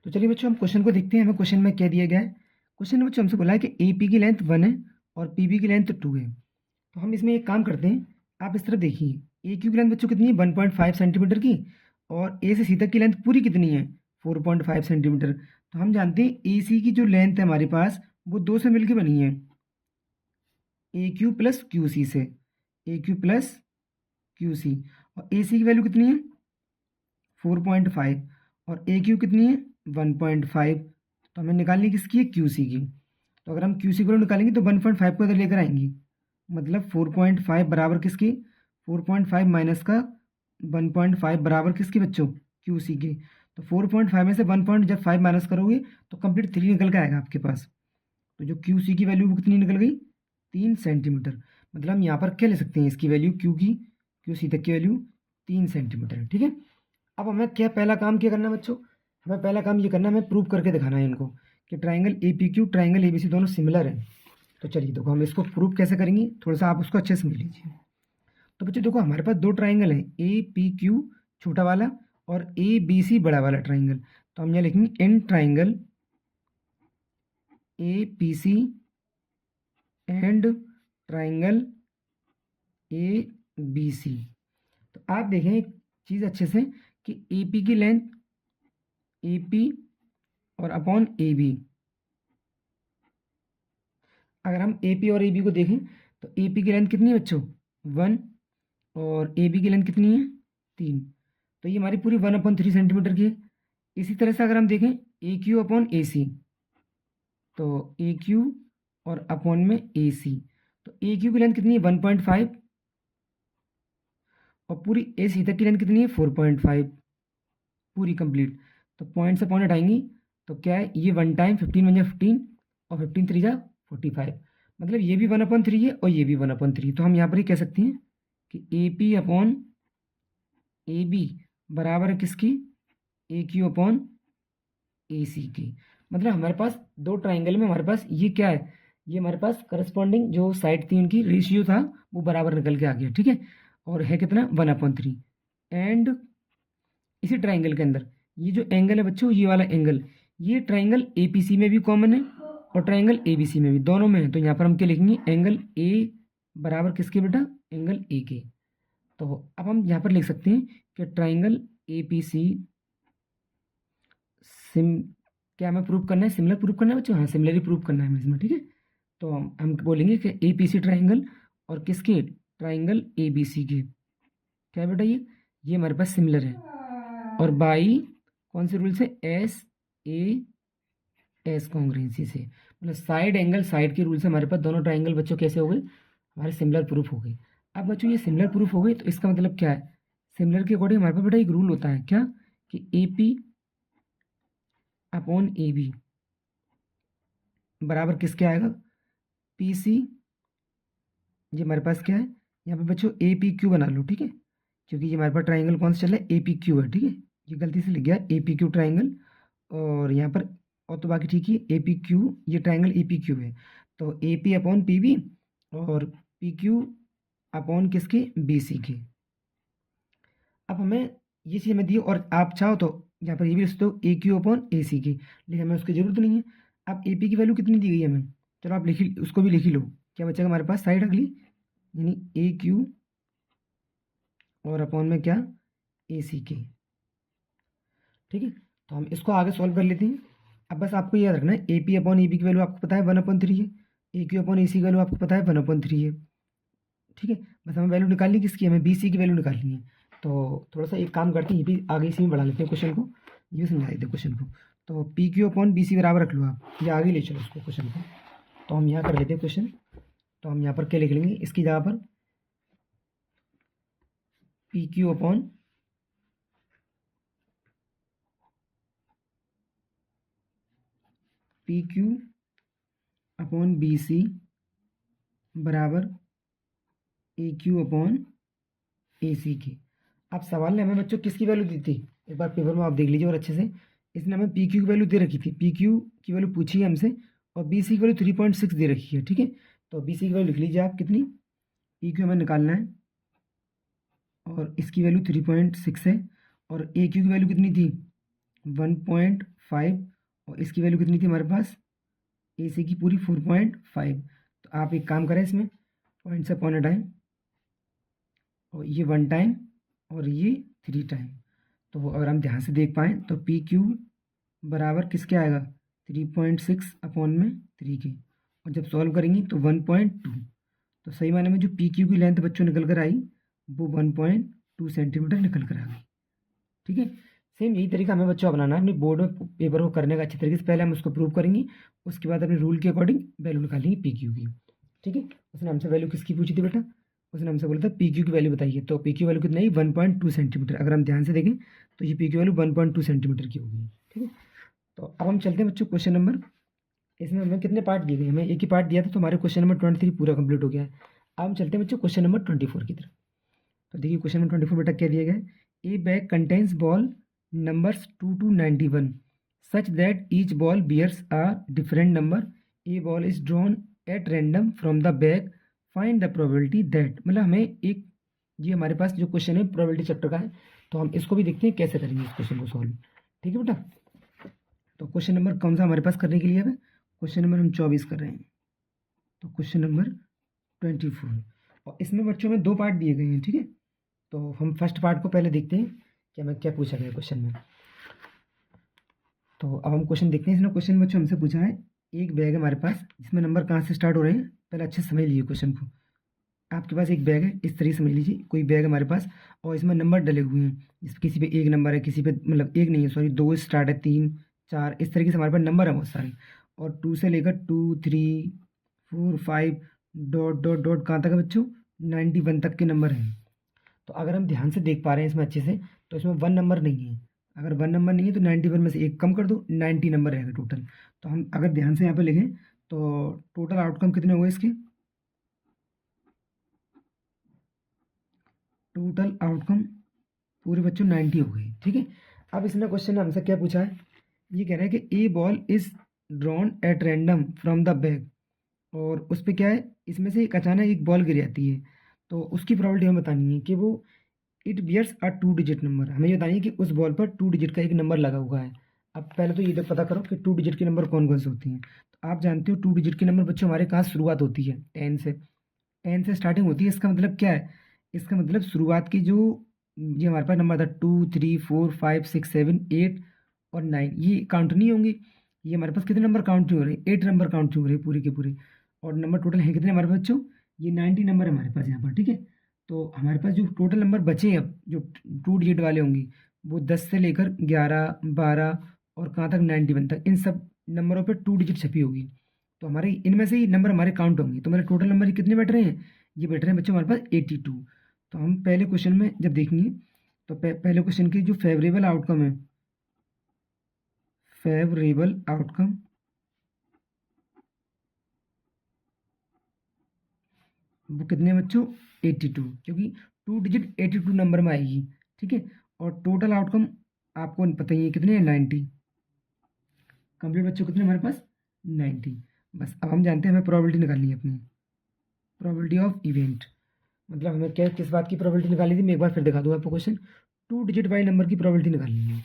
तो चलिए बच्चों हम क्वेश्चन को देखते हैं, हमें क्वेश्चन में क्या दिया गया है। क्वेश्चन में बच्चों हमसे बोला है कि ए पी की लेंथ 1 है और पी बी की लेंथ 2 है। तो हम इसमें एक काम करते हैं, आप इस तरफ देखिए, ए क्यू की लेंथ बच्चों कितनी है, 1.5 सेंटीमीटर की, और ए से सी तक की लेंथ पूरी कितनी है, 4.5 सेंटीमीटर। तो हम जानते हैं ए सी की जो लेंथ है हमारे पास वो 2 से मिलकर बनी है, ए क्यू प्लस क्यू सी से, ए क्यू प्लस क्यू सी, और ए सी की वैल्यू कितनी है 4.5, और ए क्यू कितनी है 1.5। तो हमें निकालनी किसकी है, क्यू सी की। तो अगर हम क्यू सी को निकालेंगे तो 1.5 को इधर लेकर आएंगे, मतलब 4.5 बराबर किसकी, 4.5 माइनस का 1.5 बराबर किसकी बच्चों, क्यू सी की। तो 4.5 में से 1 पॉइंट जब 5 माइनस करोगे तो कंप्लीट 3 निकल के आएगा आपके पास। तो जो क्यू सी की वैल्यू वो कितनी निकल गई, 3 सेंटीमीटर। मतलब हम यहाँ पर क्या ले सकते हैं, इसकी वैल्यू क्यू की, क्यू सी तक की वैल्यू 3 सेंटीमीटर है, ठीक है। अब हमें क्या पहला काम क्या करना है बच्चों, हमें पहला काम ये करना है, हमें प्रूव करके दिखाना है इनको कि triangle A P Q triangle A B C दोनों सिमिलर हैं। तो चलिए देखो हम इसको प्रूव कैसे करेंगे, थोड़ा सा आप उसको अच्छे से समझ लीजिए। तो बच्चों देखो हमारे पास दो ट्राइंगल हैं, ए पी क्यू छोटा वाला और ए बी सी बड़ा वाला ट्राइंगल। तो हम यहाँ लिखेंगे in triangle A P C and triangle A B C. तो आप देखें एक चीज़ अच्छे से कि ए पी की लेंथ ए पी और अपॉन ए बी, अगर हम ए पी और ए बी को देखें तो ए पी की लेंथ कितनी है बच्चों 1 और ए बी की लेंथ कितनी है 3, तो ये हमारी पूरी 1/3 सेंटीमीटर की है। इसी तरह से अगर हम देखें ए क्यू अपॉन ए सी, तो ए क्यू और अपॉन में ए सी, तो ए क्यू की लेंथ कितनी है 1.5 और पूरी ए सी तक की लेंथ कितनी है 4.5 पूरी कंप्लीट। तो पॉइंट से पॉइंट हटाएंगी तो क्या है ये 1 टाइम 15 बन जाए 15 और 15 3 जा 45, मतलब ये भी 1/3 है और ये भी 1/3। तो हम यहाँ पर ही कह सकते हैं कि A P upon A B बराबर है किसकी ए क्यू अपॉन ए सी की। मतलब हमारे पास दो ट्राइंगल में हमारे पास ये क्या है, ये हमारे पास करस्पॉन्डिंग जो साइड थी उनकी रेशियो था वो बराबर निकल के आ गया, ठीक है। और है कितना 1/3। एंड इसी ट्राइंगल के अंदर ये जो एंगल है बच्चों ये वाला एंगल, ये ट्राइंगल ए पी सी में भी कॉमन है और ट्राइंगल ए बी सी में भी, दोनों में है। तो यहाँ पर हम क्या लिखेंगे एंगल ए बराबर किसके बेटा एंगल ए के। तो अब हम यहाँ पर लिख सकते हैं कि triangle A P C sim क्या हमें प्रूव करना है, सिमिलर प्रूव करना है बच्चों, हाँ सिमिलर ही प्रूव करना है हमें इसमें, ठीक है। तो हम बोलेंगे कि ए पी सी ट्राइंगल और किसके ट्राइंगल ए बी सी के क्या बेटा ये हमारे पास सिमिलर है। और बाई कौन से रूल से एस ए एस कॉन्ग्रुएंसी से, मतलब साइड एंगल साइड के रूल से हमारे पास दोनों ट्राइंगल बच्चों कैसे हो गए हमारे सिमिलर प्रूफ हो गए। अब बच्चों ये सिमिलर प्रूफ हो गए तो इसका मतलब क्या है, सिमिलर के अकॉर्डिंग हमारे पास बेटा एक रूल होता है क्या कि A P upon A B बराबर किसके आएगा पी सी, ये हमारे पास क्या है यहाँ पे बच्चों ए पी क्यू बना लो, ठीक है, क्योंकि ये हमारे पास ट्राइंगल कौन सा चल रहा है ए पी क्यू है, ठीक है, ये गलती से लिख गया ए पी क्यू ट्राइंगल। और यहाँ पर और तो बाकी ठीक है ए पी क्यू, ये ट्राइंगल ए पी क्यू है, तो A P upon P B और पी क्यू अपॉन किसके बी सी के। अब हमें ये चीज़ हमें दी और आप चाहो तो यहाँ पर ये भी लिख सकते हो ए क्यू अपॉन ए सी की, लेकिन हमें उसकी जरूरत नहीं है। अब ए पी की वैल्यू कितनी दी गई है हमें, चलो आप लिखी उसको भी लिख ही लो, क्या बचेगा हमारे पास साइड अगली, यानी ए क्यू और अपॉन में क्या ए सी के, ठीक है। तो हम इसको आगे सॉल्व कर लेते हैं। अब बस आपको याद रखना है A P upon A B की वैल्यू आपको पता है 1/3 है, ए क्यू अपॉन ए सी की वैल्यू आपको पता है 1/3 है, ठीक है। बस हमें वैल्यू निकालनी किसकी, हमें बी सी की वैल्यू निकालनी है। तो थोड़ा सा एक काम करते हैं, ये भी आगे इसी में बढ़ा लेते हैं क्वेश्चन को, ये समझा देते हैं क्वेश्चन को। तो P Q upon B C बराबर रख लो आप, ये आगे ले चलो उसको क्वेश्चन को। तो हम यहाँ कर लेते हैं क्वेश्चन, तो हम यहाँ पर क्या लिख लेंगे इसकी जगह पर P Q upon P Q upon B C बराबर ए क्यू अपॉन ए सी के। अब सवाल ने हमें बच्चों किसकी वैल्यू दी थी, एक बार पेपर में आप देख लीजिए और अच्छे से, इसने हमें पी क्यू की वैल्यू दे रखी थी, पी क्यू की वैल्यू पूछी है हमसे और बी सी की वैल्यू 3.6 दे रखी है, ठीक है। तो बी सी की वैल्यू लिख लीजिए आप कितनी, पी क्यू हमें निकालना है और इसकी वैल्यू 3.6 है और ए क्यू की वैल्यू कितनी थी 1.5 और इसकी वैल्यू कितनी थी हमारे पास ए सी की पूरी 4.5। तो आप एक काम करें इसमें पॉइंट से पॉइंट हटाएं और ये 1 टाइम और ये 3 टाइम। तो अगर हम ध्यान से देख पाएँ तो पी क्यू बराबर किसके आएगा 3.6 अपॉन में 3 के, और जब सॉल्व करेंगे तो 1.2। तो सही मायने में जो पी क्यू की लेंथ बच्चों निकल कर आई वो 1.2 सेंटीमीटर निकल कर आ गई, ठीक है। सेम यही तरीका हमें बच्चों अपनाना है अपने बोर्ड में पेपर को करने का अच्छे तरीके से, पहले हम उसको प्रूव करेंगे उसके बाद अपने रूल के अकॉर्डिंग वैल्यू निकालेंगे पी क्यू की, ठीक है। उसने हमसे वैल्यू किसकी पूछी थी बेटा, उसने हमसे बोला था पी क्यू की वैल्यू बताइए, तो पी क्यू वैल्यू कितना है 1.2 सेंटीमीटर। अगर हम ध्यान से देखें तो ये पी क्यू वैल्यू 1.2 सेंटीमीटर की होगी, ठीक है। तो अब हम चलते हैं बच्चों क्वेश्चन नंबर, इसमें हमें कितने पार्ट दिए गए, हमें एक ही पार्ट दिया था तो हमारे क्वेश्चन नंबर 23 पूरा कंप्लीट हो गया है। अब हम चलते हैं बच्चों क्वेश्चन नंबर 24 की तरफ। तो देखिए क्वेश्चन नंबर 24 बेटा क्या दिया गया है, a bag contains ball numbers 2 to 91 such that each ball bears a different number, a ball is drawn at random from the bag, find the probability that. मतलब हमें एक ये हमारे पास जो क्वेश्चन है प्रोबेबिलिटी चैप्टर का है, तो हम इसको भी देखते हैं कैसे करेंगे इस क्वेश्चन को सॉल्व, ठीक है बेटा। तो क्वेश्चन नंबर कौन सा हमारे पास करने के लिए है, क्वेश्चन नंबर हम 24 कर रहे हैं। तो क्वेश्चन नंबर 24 और इसमें बच्चों में 2 पार्ट दिए गए हैं, ठीक है। तो हम फर्स्ट पार्ट को पहले देखते हैं कि हमें क्या पूछा गया क्वेश्चन में। तो अब हम क्वेश्चन देखते हैं, इसने क्वेश्चन बच्चों हमसे पूछा है एक बैग है हमारे पास जिसमें नंबर कहाँ से स्टार्ट हो रहे हैं, पहले अच्छे से समझ लीजिए क्वेश्चन को। आपके पास एक बैग है, इस तरीके से समझ लीजिए, कोई बैग है हमारे पास और इसमें नंबर डले हुए हैं, जिस किसी पे एक नंबर है, किसी पे मतलब एक नहीं है सॉरी, दो स्टार्ट है, तीन, चार, इस तरीके से हमारे पास नंबर है बहुत सारे। और टू से लेकर 2, 3, 4, 5 डॉट डॉट डॉट कहाँ तक है बच्चों, 91 तक के नंबर हैं। तो अगर हम ध्यान से देख पा रहे हैं इसमें अच्छे से, तो इसमें वन नंबर नहीं है। अगर वन नंबर नहीं है तो 91 में से एक कम कर दो, 90 नंबर रहेगा टोटल। तो हम अगर ध्यान से यहाँ पे लिखें तो टोटल आउटकम कितने हुए इसके, टोटल आउटकम पूरे बच्चों 90 हो गए। ठीक है, अब इसने क्वेश्चन हमसे क्या पूछा है, ये कह रहा है कि a ball is drawn at random from the bag, और उस पर क्या है, इसमें से एक अचानक एक बॉल गिर जाती है, तो उसकी प्रॉबिलिटी हमें बतानी है कि वो it bears a 2 digit number. हमें ये बताइए कि उस बॉल पर 2 डिजिट का एक नंबर लगा हुआ है। अब पहले तो ये तो पता करो कि 2 डिजिट के नंबर कौन कौन से होते हैं। तो आप जानते हो 2 डिजिट के नंबर बच्चों हमारे कहाँ शुरुआत होती है, 10 से, 10 से स्टार्टिंग होती है। इसका मतलब क्या है, इसका मतलब शुरुआत की जो ये हमारे पास नंबर था 2, 3, 4, 5, 6, 7, 8 और 9, ये काउंट नहीं होंगे। ये हमारे पास कितने नंबर काउंट नहीं हो रहे, 8 नंबर काउंट नहीं हो रहे पूरे के पूरे। और नंबर टोटल है कितने हमारे पास बच्चों, ये 90 नंबर है हमारे पास यहाँ पर। ठीक है, तो हमारे पास जो टोटल नंबर बचे हैं अब जो 2 डिजिट वाले होंगे, वो 10 से लेकर 11, 12 और कहाँ तक 91 तक, इन सब नंबरों पर 2 डिजिट छपी होगी। तो हमारे इनमें से ही नंबर हमारे काउंट होंगे। तो मेरे टोटल नंबर कितने बैठ रहे हैं, ये बैठ रहे हैं बच्चों हमारे पास 82। तो हम पहले क्वेश्चन में जब देखेंगे तो पहले क्वेश्चन की जो फेवरेबल आउटकम है, फेवरेबल आउटकम वो कितने हैं बच्चों, 82, क्योंकि 2 डिजिट 82 नंबर में आएगी। ठीक है, और टोटल आउटकम आपको पता ही है कितने हैं, 90। कंप्लीट बच्चों कितने हमारे पास, 90। बस अब हम जानते हैं हमें प्रोबेबिलिटी निकालनी है अपनी, प्रोबेबिलिटी ऑफ इवेंट। मतलब हमें क्या किस बात की प्रोबेबिलिटी निकाली थी, मैं एक बार फिर दिखा दूँ आपको क्वेश्चन। 2 डिजिट वाले नंबर की प्रोबेबिलिटी निकालनी है।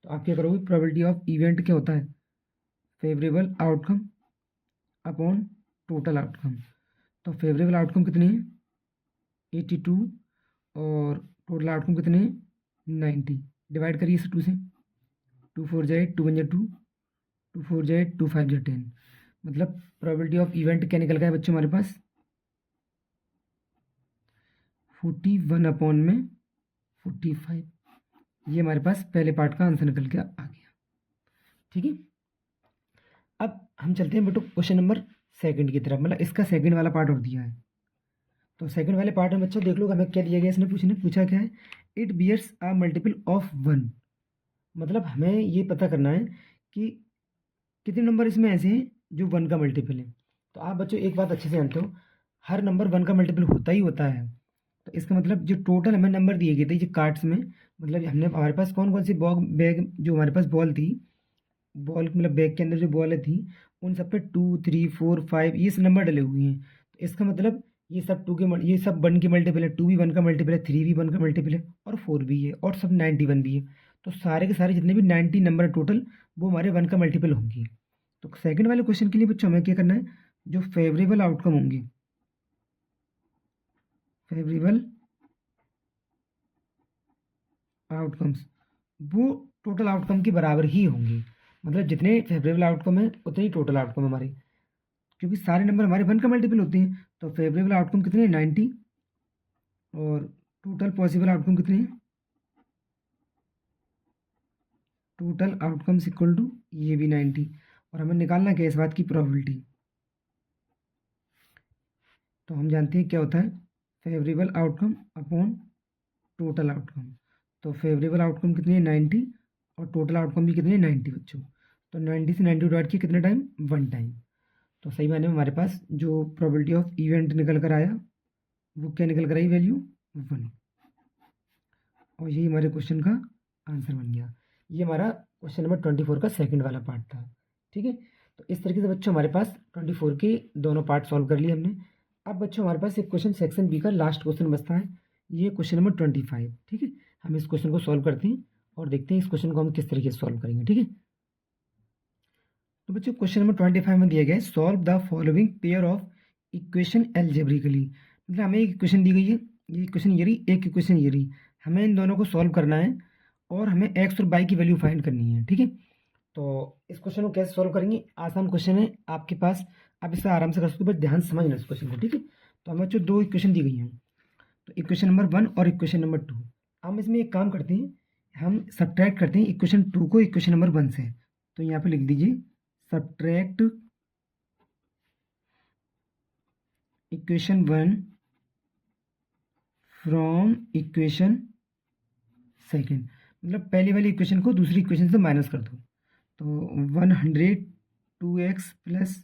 तो आप क्या करोगे, प्रोबेबिलिटी ऑफ इवेंट क्या होता है, favourable outcome upon total outcome. तो फेवरेबल आउटकम कितने हैं, 82, और टोटल आउटकम कितने हैं, 90। डिवाइड करिए इसे 2 से, 2 4 जाए 2 1 2, 2 4 जाए 2 5 जाए 10। मतलब प्रोबेबिलिटी ऑफ इवेंट क्या निकल गया बच्चों हमारे पास, 41 अपॉन में 45। ये हमारे पास पहले पार्ट का आंसर निकल के आ गया। ठीक है, अब हम चलते हैं बेटो क्वेश्चन नंबर सेकंड की तरफ, मतलब इसका सेकंड वाला पार्ट और दिया है। तो सेकंड वाले पार्ट में बच्चों देख लो हमें क्या दिया गया, इसने पूछा क्या है, it bears a multiple of 1। मतलब हमें ये पता करना है कि कितने नंबर इसमें ऐसे हैं जो 1 का मल्टीपल है। तो आप बच्चों एक बात अच्छे से जानते हो, हर नंबर 1 का मल्टीपल होता ही होता है। तो इसका मतलब जो टोटल हमें नंबर दिए गए थे ये कार्ड्स में, मतलब हमने हमारे पास कौन कौन सी बैग जो हमारे पास बॉल थी, बॉल मतलब बैग के अंदर जो बॉल थी, उन सब पे 2, 3, 4, 5 ये सब नंबर डले हुए हैं। तो इसका मतलब ये सब ये सब 1 के मल्टीपल है, 2 भी 1 का मल्टीपल है, 3 भी 1 का मल्टीपल है, और 4 भी है, और सब 91 भी है। तो सारे के सारे जितने भी 90 नंबर है टोटल, वो हमारे 1 का मल्टीपल होंगे। तो सेकंड वाले क्वेश्चन के लिए बच्चों हमें क्या करना है, जो फेवरेबल आउटकम होंगे, फेवरेबल आउटकम्स वो टोटल आउटकम के बराबर ही होंगे। मतलब जितने फेवरेबल आउटकम है उतने ही टोटल आउटकम हमारे, क्योंकि सारे नंबर हमारे 1 का मल्टीपल होते हैं। तो फेवरेबल आउटकम कितने हैं, 90, और टोटल पॉसिबल आउटकम कितने हैं, टोटल आउटकम्स इक्वल टू ये भी 90। और हमें निकालना क्या है, इस बात की प्रोबेबिलिटी। तो हम जानते हैं क्या होता है, favourable outcome upon total outcome. तो फेवरेबल आउटकम कितनी है, 90, और टोटल आउटकम भी कितनी है, 90 बच्चों। तो 90 से 90 डिवाइड किया कितने टाइम, 1 टाइम। तो सही मायने में हमारे पास जो प्रोबेबिलिटी ऑफ इवेंट निकल कर आया वो क्या निकल कर आई, वैल्यू 1। और यही हमारे क्वेश्चन का आंसर बन गया। ये हमारा क्वेश्चन नंबर 24 का सेकंड वाला पार्ट था। ठीक है, तो इस तरीके से बच्चों हमारे पास 24 के दोनों पार्ट सॉल्व कर लिए हमने। अब बच्चों हमारे पास एक क्वेश्चन सेक्शन बी का लास्ट क्वेश्चन बचता है, ये क्वेश्चन नंबर 25। ठीक है, हम इस क्वेश्चन को सॉल्व करते हैं और देखते हैं इस क्वेश्चन को हम किस तरीके से सॉल्व करेंगे। ठीक है, तो बच्चों क्वेश्चन नंबर 25 में दिया गया है, solve the following pair of equation algebraically. मतलब हमें एक इक्वेशन दी गई है, ये इक्वेशन ये रही, एक इक्वेशन ये रही, हमें इन दोनों को सॉल्व करना है और हमें एक्स और वाई की वैल्यू फाइंड करनी है। ठीक है, तो इस क्वेश्चन को कैसे सॉल्व करेंगे, आसान क्वेश्चन है आपके पास, आप इसे आराम से कर सकते हो, बस ध्यान से समझना इस क्वेश्चन को, ठीक है। तो हमें जो दो इक्वेशन दी गई हैं, तो इक्वेशन नंबर 1 और इक्वेशन नंबर 2, हम इसमें एक काम करते हैं, हम सब्ट्रैक्ट करते हैं इक्वेशन 2 को इक्वेशन नंबर 1 से। तो यहाँ पे लिख दीजिए subtract equation 1 from equation second, मतलब पहली वाली इक्वेशन को दूसरी इक्वेशन से माइनस कर दो। तो 102x plus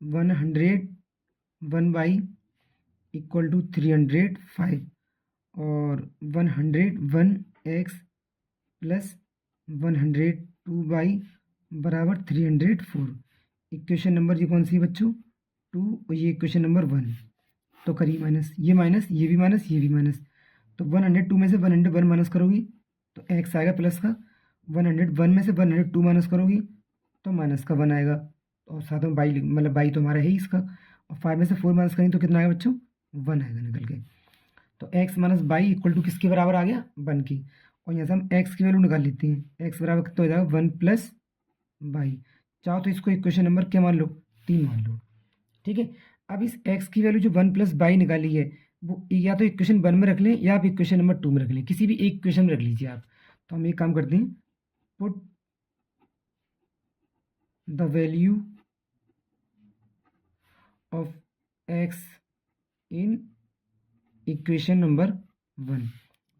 101y equal to 305 और 101x प्लस 102y बराबर 304। इक्वेशन नंबर ये कौन सी है बच्चों, 2, और ये इक्वेशन नंबर 1। तो करिए माइनस, ये माइनस, ये भी माइनस, ये भी माइनस। तो 102 में से 101 माइनस करोगी तो x आएगा प्लस का, 101 में से 102 माइनस करोगी तो माइनस का 1 आएगा, और साथ में बाई, मतलब बाई तो हमारा है ही इसका, और 5 में से 4 माइनस करेंगे तो कितना आएगा बच्चों, 1 आएगा निकल के। तो x minus y equal to किसके बराबर आ गया, 1 की, और यहाँ से हम x की वैल्यू निकाल लेते हैं। x बराबर कितना हो जाएगा, 1 प्लस बाई, चाहो तो इसको इक्वेशन नंबर क्या मान लो, 3 मान लो, ठीक है। अब इस x की वैल्यू जो 1 प्लस बाई निकाली है वो या तो इक्वेशन 1 में रख लें या आप इक्वेशन नंबर 2 में रख लें, किसी भी एक इक्वेशन में रख लीजिए आप। तो हम एक काम करते हैं, put the value of x in equation number 1।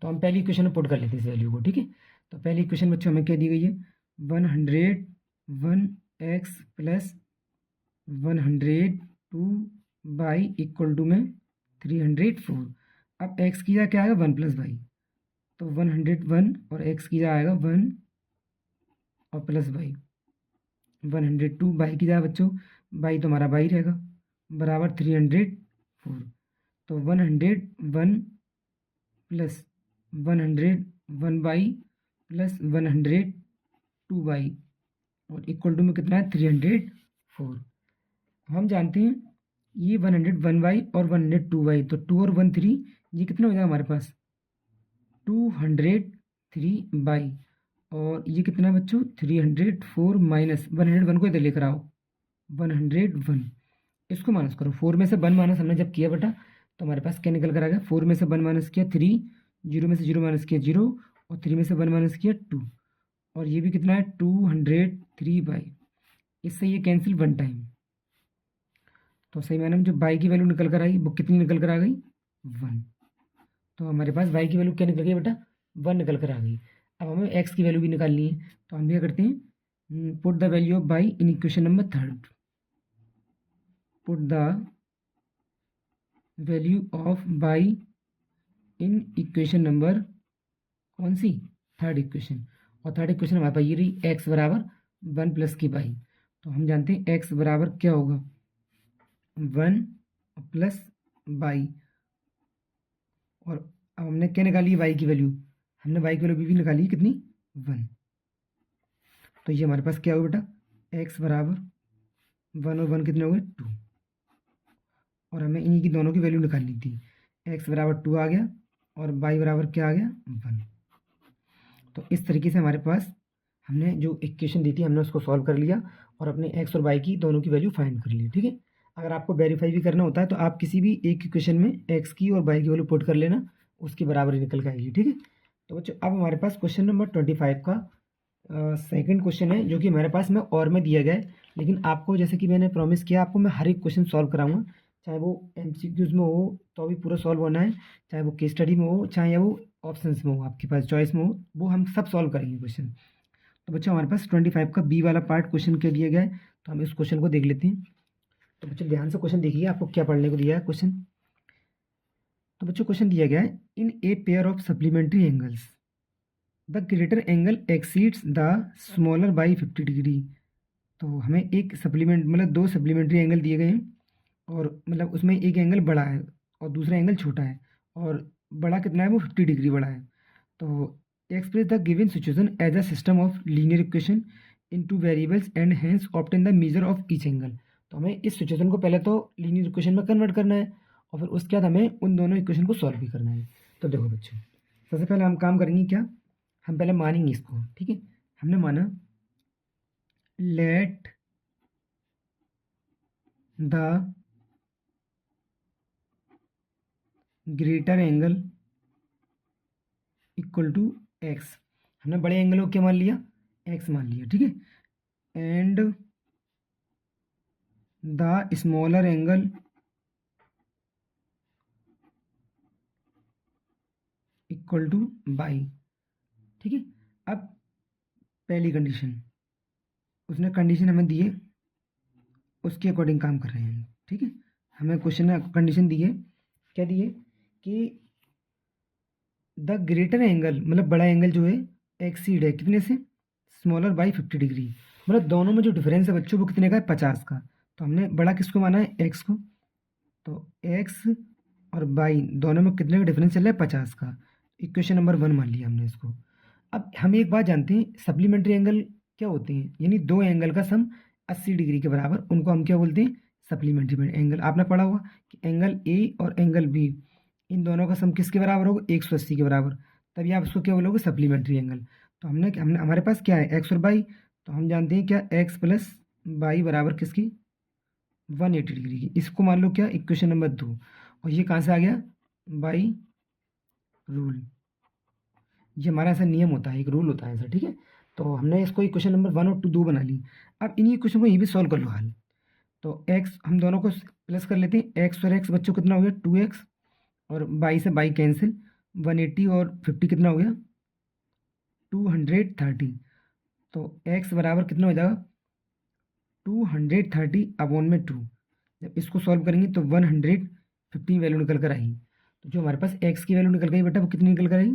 तो हम पहली इक्वेशन में पुट कर लेते हैं इस वैल्यू को, ठीक है। तो पहली इक्वेशन बच्चों हमें क्या दी गई है, 101x plus 102 by equal to में 304। अब x की जगह क्या आएगा, 1 प्लस बाई, तो 101 और x की जगह आएगा 1 और प्लस बाई, 102 बाई की जगह बच्चों, बाई तो हमारा बाई रहेगा, बराबर 304। तो 101 प्लस 101 बाई प्लस 102 बाई और इक्वल टू में कितना है, 304। हम जानते हैं ये 101 बाई और 102 बाई, तो 2 और 1 3, ये कितना हो जाएगा हमारे पास 203 बाई, और ये कितना है बच्चों 304 माइनस 101 को इधर लेकर आओ, 101 इसको माइनस करो, 4 में से 1 माइनस हमने जब किया बेटा तो हमारे पास क्या निकल कर आ गया, 4 में से 1 माइनस किया 3, 0 में से 0 माइनस किया 0, और 3 में से 1 माइनस किया 2, और ये भी कितना है 203 बाई, इससे ये कैंसिल 1 टाइम। तो सही मायने में जो बाई की वैल्यू निकल कर आई वो कितनी निकल कर आ गई, 1। तो हमारे पास बाई की वैल्यू क्या निकल गई बेटा, 1 निकल कर आ गई। अब हमें एक्स की वैल्यू भी निकालनी है, तो हम क्या करते हैं, put the value of by in equation number 3, put the value of by in equation number कौन सी, 3rd इक्वेशन, और 3rd इक्वेशन हमारे पास ये रही, एक्स बराबर 1 प्लस की बाई। तो हम जानते हैं एक्स बराबर क्या होगा, 1 प्लस बाई, और अब हमने क्या निकाली बाई की वैल्यू, हमने बाई की वैल्यू भी निकाली कितनी, 1। तो ये हमारे पास क्या होगा बेटा, एक्स बराबर 1 और 1 कितने हो गए 2, और हमें इन्हीं की दोनों की वैल्यू निकालनी थी, एक्स बराबर 2 आ गया और बाई बराबर क्या आ गया 1। तो इस तरीके से हमारे पास हमने जो इक्वेशन दी थी हमने उसको सॉल्व कर लिया और अपने एक्स और बाई की दोनों की वैल्यू फाइंड कर ली, ठीक है। अगर आपको वेरीफाई भी करना होता है तो आप किसी भी एक इक्वेशन में एक्स की और बाई की वैल्यू पुट कर लेना, उसकी बराबर ही निकल के आएगी, ठीक है। तो बच्चों अब हमारे पास क्वेश्चन नंबर 25 का सेकंड क्वेश्चन है, जो कि हमारे पास में और में दिया गया है, लेकिन आपको जैसे कि मैंने प्रॉमिस किया आपको मैं हर एक क्वेश्चन सॉल्व कराऊंगा, चाहे वो MCQs में हो तो भी पूरा सॉल्व होना है, चाहे वो केस स्टडी में हो, चाहे वो ऑप्शंस में हो, आपके पास चॉइस में हो, वो हम सब सॉल्व करेंगे क्वेश्चन। तो बच्चों हमारे पास 25 का बी वाला पार्ट क्वेश्चन के दिया गया है, तो हम इस क्वेश्चन को देख लेते हैं। तो बच्चों ध्यान से क्वेश्चन देखिए, आपको क्या पढ़ने को दिया है क्वेश्चन। तो बच्चों क्वेश्चन दिया गया है, in a pair of supplementary angles the greater angle exceeds the smaller by 50 degree. तो हमें एक सप्लीमेंट मतलब 2 सप्लीमेंट्री एंगल दिए गए हैं, और मतलब उसमें एक एंगल बड़ा है और दूसरा एंगल छोटा है, और बड़ा कितना है वो 50 डिग्री बड़ा है। तो express the given situation as a system of linear equation in 2 variables and hence obtain the measure of each angle. तो हमें इस सिचुएशन को पहले तो लीनियर इक्वेशन में कन्वर्ट करना है और फिर उसके बाद हमें उन दोनों इक्वेशन को सॉल्व भी करना है। तो देखो बच्चों, सबसे पहले हम काम करेंगे क्या, हम पहले मानेंगे इसको, ठीक है। हमने माना let the greater angle equal to x. हमने बड़े एंगल को क्या मान लिया, एक्स मान लिया, ठीक है। And the smaller angle equal two by, ठीक है। अब पहली कंडीशन, उसने कंडीशन हमें दी है, उसके अकॉर्डिंग काम कर रहे हैं, ठीक है। हमें क्वेश्चन में कंडीशन दी है, क्या दी है कि द ग्रेटर एंगल, मतलब बड़ा एंगल जो है एक्सीड है कितने से, स्मॉलर बाई 50 डिग्री। मतलब दोनों में जो डिफरेंस है बच्चों वो कितने का है, 50 का। तो हमने बड़ा किसको माना है, एक्स को। तो एक्स और बाई दोनों में कितने का डिफरेंस चल रहा है, 50 का। इक्वेशन नंबर 1 मान लिया हमने इसको। अब हम एक बात जानते हैं, सप्लीमेंट्री एंगल क्या होते हैं, यानी दो एंगल का सम 80 डिग्री के बराबर, उनको हम क्या बोलते हैं, सप्लीमेंट्री एंगल। आपने पढ़ा होगा कि एंगल ए और एंगल बी, इन दोनों का सम किसके बराबर होगा, 180 के बराबर, तभी आप इसको क्या बोलोगे, सप्लीमेंट्री एंगल। तो हमने हमारे पास क्या है, एक्स और बाई। तो हम जानते हैं क्या, एक्स प्लस बाई बराबर किसकी, 180 डिग्री की। इसको मान लो क्या, इक्वेशन नंबर 2। और ये कहाँ से आ गया, बाई रूल। ये हमारा ऐसा नियम होता है, एक रूल होता है ऐसा, ठीक है। तो हमने इसको इक्वेशन नंबर 1 और 2 बना ली। अब इन्हीं इक्वेशन को ये भी सॉल्व कर लो हल। तो एक्स हम दोनों को प्लस कर लेते हैं, एक्स और एक्स बच्चों कितना हो गया, 2x, और बाई से बाई कैंसिल, 180 और 50 कितना हो गया, 230। तो x बराबर कितना हो जाएगा, 230 अपॉन में 2। जब इसको सॉल्व करेंगे तो 115 वैल्यू निकल कर आई। तो जो हमारे पास x की वैल्यू निकल गई बेटा, वो कितनी निकल कर आई,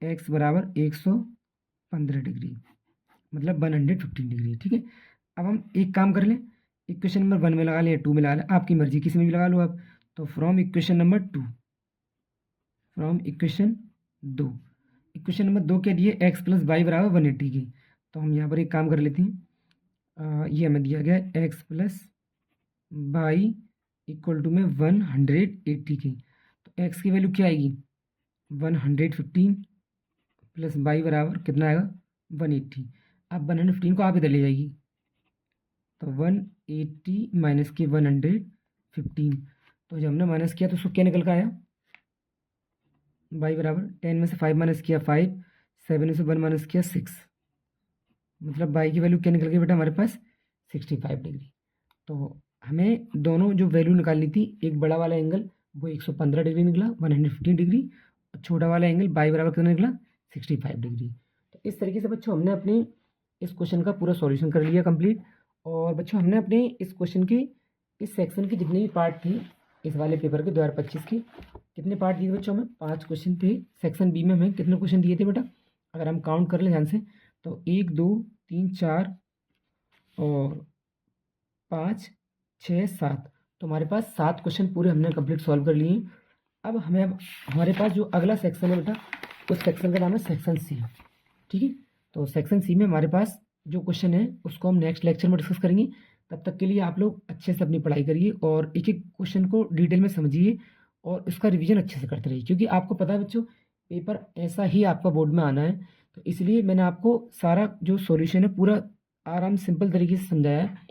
x बराबर 115 डिग्री, मतलब 115 डिग्री, ठीक है। अब हम एक काम कर लें, इक्वेशन नंबर 1 में लगा लें या 2 में लगा लें, आपकी मर्जी, किसी में भी लगा लो आप। तो from equation number 2, from equation 2, equation number 2 क्या दिए, एक्स प्लस वाई बराबर 180 की। तो हम यहाँ पर एक काम कर लेते हैं, ये हमें दिया गया है x plus y equal to में 180 की। तो एक्स की वैल्यू क्या आएगी, 115 प्लस वाई बराबर कितना आएगा, 180। अब 115 को आप इधर ले जाएगी, तो 180 माइनस की 115। तो जब हमने माइनस किया तो उसको क्या निकल कर आया, बाई बराबर 10 में से 5 माइनस किया 5, 7 में से 1 माइनस किया 6, मतलब बाई की वैल्यू क्या निकल गई बेटा हमारे पास, 65 डिग्री। तो हमें दोनों जो वैल्यू निकालनी थी, एक बड़ा वाला एंगल वो 115 डिग्री निकला, 115 डिग्री, और छोटा वाला एंगल बाई बराबर कितना निकला, 65 डिग्री। तो इस तरीके से बच्चों हमने अपने इस क्वेश्चन का पूरा सॉल्यूशन कर लिया कंप्लीट। और बच्चों हमने अपने इस क्वेश्चन की, इस सेक्शन की जितनी भी पार्ट थी इस वाले पेपर के 2025 की, कितने पार्ट दिए बच्चों हमें, 5 क्वेश्चन थे। सेक्शन बी में हमें कितने क्वेश्चन दिए थे बेटा, अगर हम काउंट कर लें ध्यान से, तो 1 2 3 4 और 5 6 7, तो हमारे पास 7 क्वेश्चन पूरे हमने कंप्लीट सॉल्व कर लिए। अब हमें हमारे पास जो अगला सेक्शन है बेटा, उस सेक्शन का नाम है सेक्शन सी, ठीक है। तो सेक्शन सी में हमारे पास जो क्वेश्चन है उसको हम नेक्स्ट लेक्चर में डिस्कस करेंगे। तब तक के लिए आप लोग अच्छे से अपनी पढ़ाई करिए और एक एक क्वेश्चन को डिटेल में समझिए और उसका रिवीजन अच्छे से करते रहिए, क्योंकि आपको पता है बच्चों पेपर ऐसा ही आपका बोर्ड में आना है। तो इसलिए मैंने आपको सारा जो सॉल्यूशन है पूरा आराम सिंपल तरीके से समझाया है।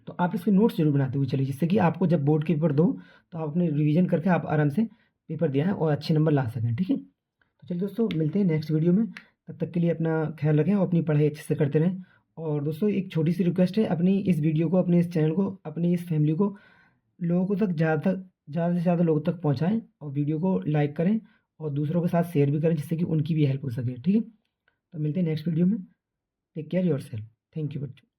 तो आप इसके नोट्स जरूर बनाते हुए चलिए, जिससे कि आपको जब बोर्ड के पेपर दो तो आप अपने रिवीजन करके आप आराम से पेपर दिया है और अच्छे नंबर ला सकें, ठीक है। तो चलिए दोस्तों, मिलते हैं नेक्स्ट वीडियो में। तब तक के लिए अपना ख्याल रखें और अपनी पढ़ाई अच्छे से करते रहें। और दोस्तों एक छोटी सी रिक्वेस्ट है, अपनी इस वीडियो को, अपने इस चैनल को, अपनी इस फैमिली को, लोगों को तक ज़्यादा से ज़्यादा लोगों तक पहुँचाएँ और वीडियो को लाइक करें और दूसरों के साथ शेयर भी करें, जिससे कि उनकी भी हेल्प हो सके, ठीक है। तो मिलते हैं नेक्स्ट वीडियो में। Take care yourself. Thank you बच्चों।